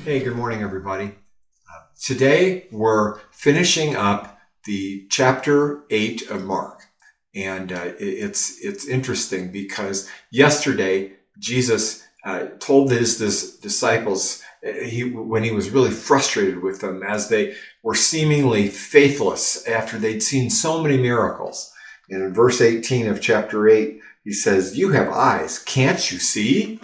Hey, good morning, everybody. Today we're finishing up the chapter 8 of Mark. And it's interesting because yesterday Jesus told his disciples when he was really frustrated with them as they were seemingly faithless after they'd seen so many miracles. And in verse 18 of chapter 8, he says, "You have eyes, can't you see?"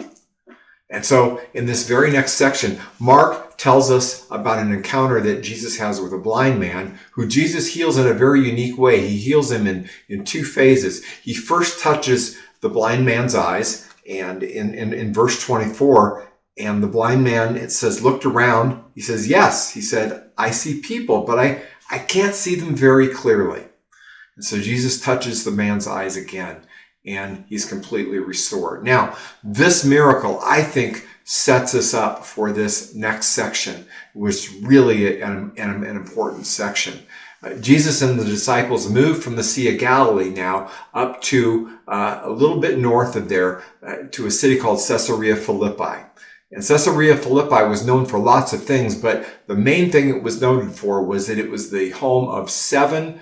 And so in this very next section, Mark tells us about an encounter that Jesus has with a blind man who Jesus heals in a very unique way. He heals him in two phases. He first touches the blind man's eyes, and in verse 24, and the blind man, it says, looked around. He says, yes, he said, I see people, but I can't see them very clearly. And so Jesus touches the man's eyes again, and he's completely restored. Now, this miracle, I think, sets us up for this next section, which is really an important section. Jesus and the disciples moved from the Sea of Galilee now up to a little bit north of there to a city called Caesarea Philippi. And Caesarea Philippi was known for lots of things, but the main thing it was noted for was that it was the home of seven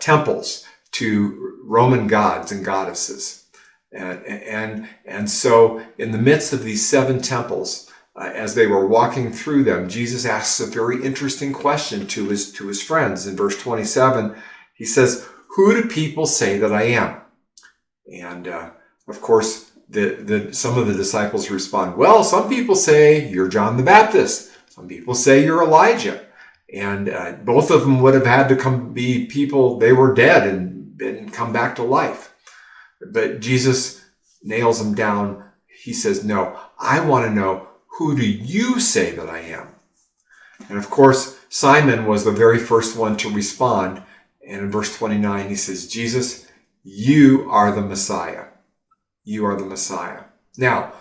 temples to Roman gods and goddesses. And so in the midst of these seven temples, as they were walking through them, Jesus asks a very interesting question to his friends. In verse 27, he says, "Who do people say that I am?" And of course, some of the disciples respond, "Well, some people say you're John the Baptist. Some people say you're Elijah." And both of them would have had to be people, they were dead and come back to life. But Jesus nails them down. He says, no, I want to know, who do you say that I am? And of course, Simon was the very first one to respond. And in verse 29, he says, Jesus, you are the Messiah. You are the Messiah. Now,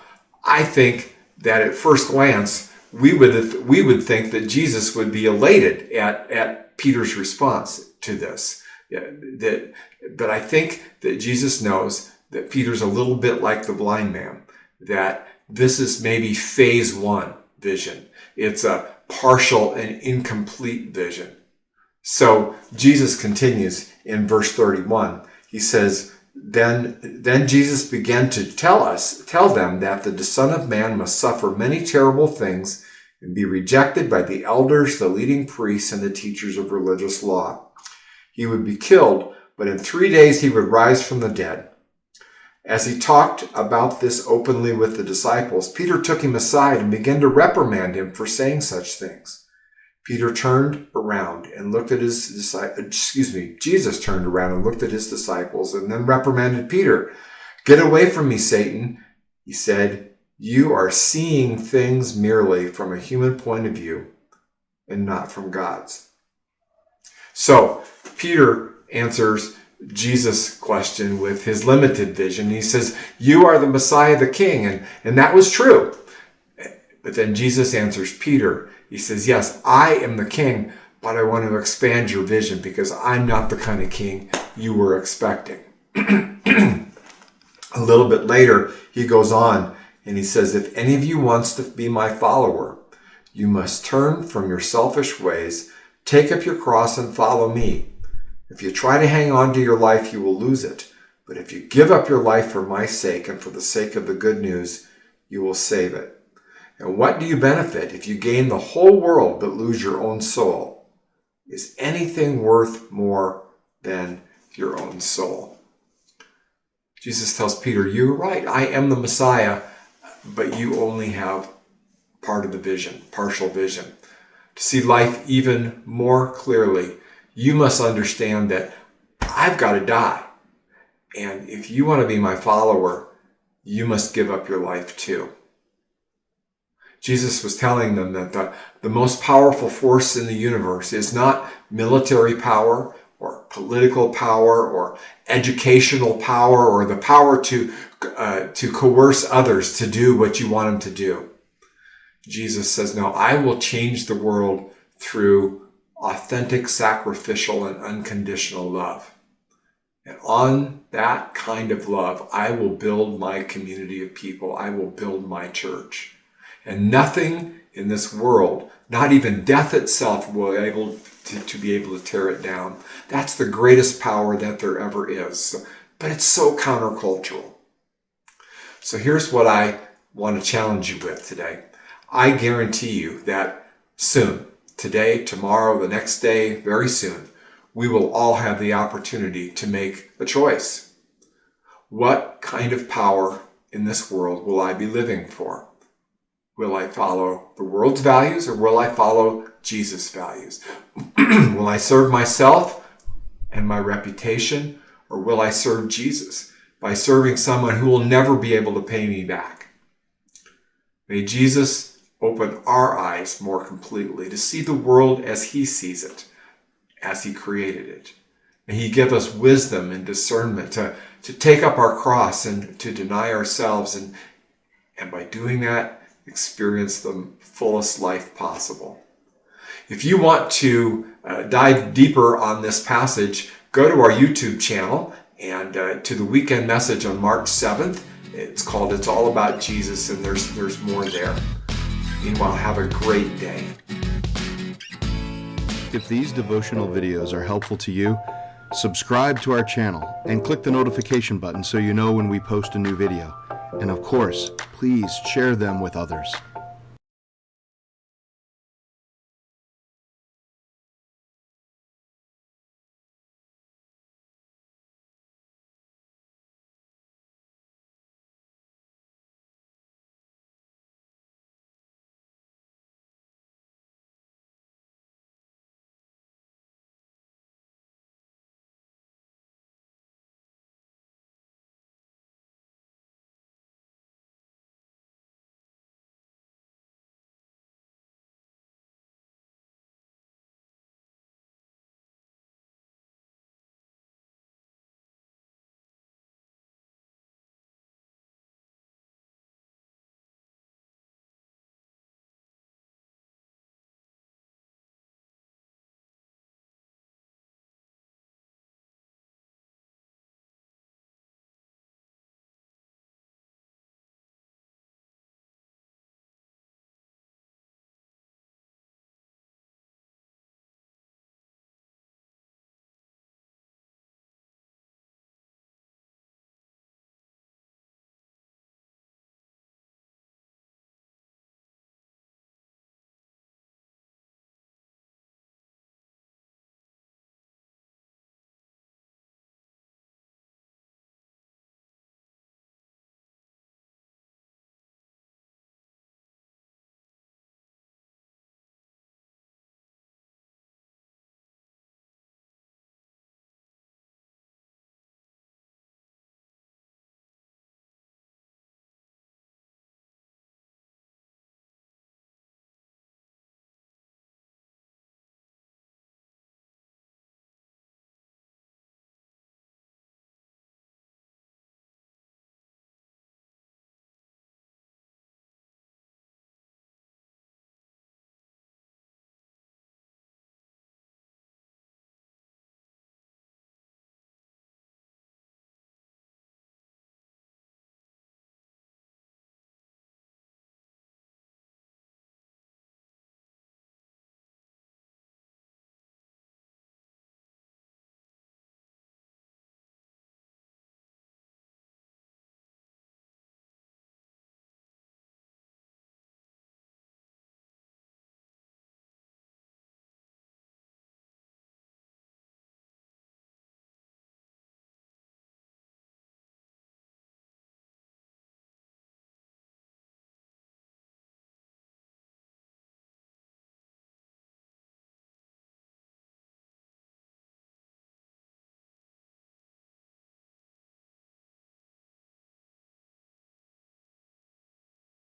I think that at first glance, we would think that Jesus would be elated at Peter's response to this. But I think that Jesus knows that Peter's a little bit like the blind man, that this is maybe phase one vision. It's a partial and incomplete vision. So Jesus continues in verse 31. He says, Then Jesus began to tell them that the Son of Man must suffer many terrible things and be rejected by the elders, the leading priests, and the teachers of religious law. He would be killed, but in 3 days he would rise from the dead. As he talked about this openly with the disciples, Peter took him aside and began to reprimand him for saying such things. Jesus turned around and looked at his disciples and then reprimanded Peter. "Get away from me, Satan," he said. "You are seeing things merely from a human point of view and not from God's." So Peter answers Jesus' question with his limited vision. He says, "You are the Messiah, the King," and that was true. But then Jesus answers Peter. He says, "Yes, I am the King, but I want to expand your vision because I'm not the kind of king you were expecting." A little bit later, he goes on and he says, "If any of you wants to be my follower, you must turn from your selfish ways, take up your cross and follow me. If you try to hang on to your life, you will lose it. But if you give up your life for my sake and for the sake of the good news, you will save it. And what do you benefit if you gain the whole world but lose your own soul? Is anything worth more than your own soul?" Jesus tells Peter, "You're right. I am the Messiah, but you only have part of the vision, partial vision. To see life even more clearly, you must understand that I've got to die. And if you want to be my follower, you must give up your life too." Jesus was telling them that the most powerful force in the universe is not military power or political power or educational power or the power to coerce others to do what you want them to do. Jesus says, no, I will change the world through authentic, sacrificial, and unconditional love. And on that kind of love, I will build my community of people. I will build my church. And nothing in this world. Not even death itself will be able to tear it down. That's the greatest power that there ever is. But it's so countercultural. So here's what I want to challenge you with today. I guarantee you that soon, today, tomorrow, the next day, very soon, we will all have the opportunity to make a choice. What kind of power in this world will I be living for? Will I follow the world's values or will I follow Jesus' values? Will I serve myself and my reputation, or will I serve Jesus by serving someone who will never be able to pay me back? May Jesus open our eyes more completely to see the world as he sees it, as he created it. May he give us wisdom and discernment to take up our cross and to deny ourselves, and by doing that, experience the fullest life possible. If you want to dive deeper on this passage, go to our YouTube channel and to the weekend message on March 7th. It's called It's All About Jesus, and there's more there. Meanwhile, have a great day. If these devotional videos are helpful to you, subscribe to our channel and click the notification button so you know when we post a new video. And of course, please share them with others.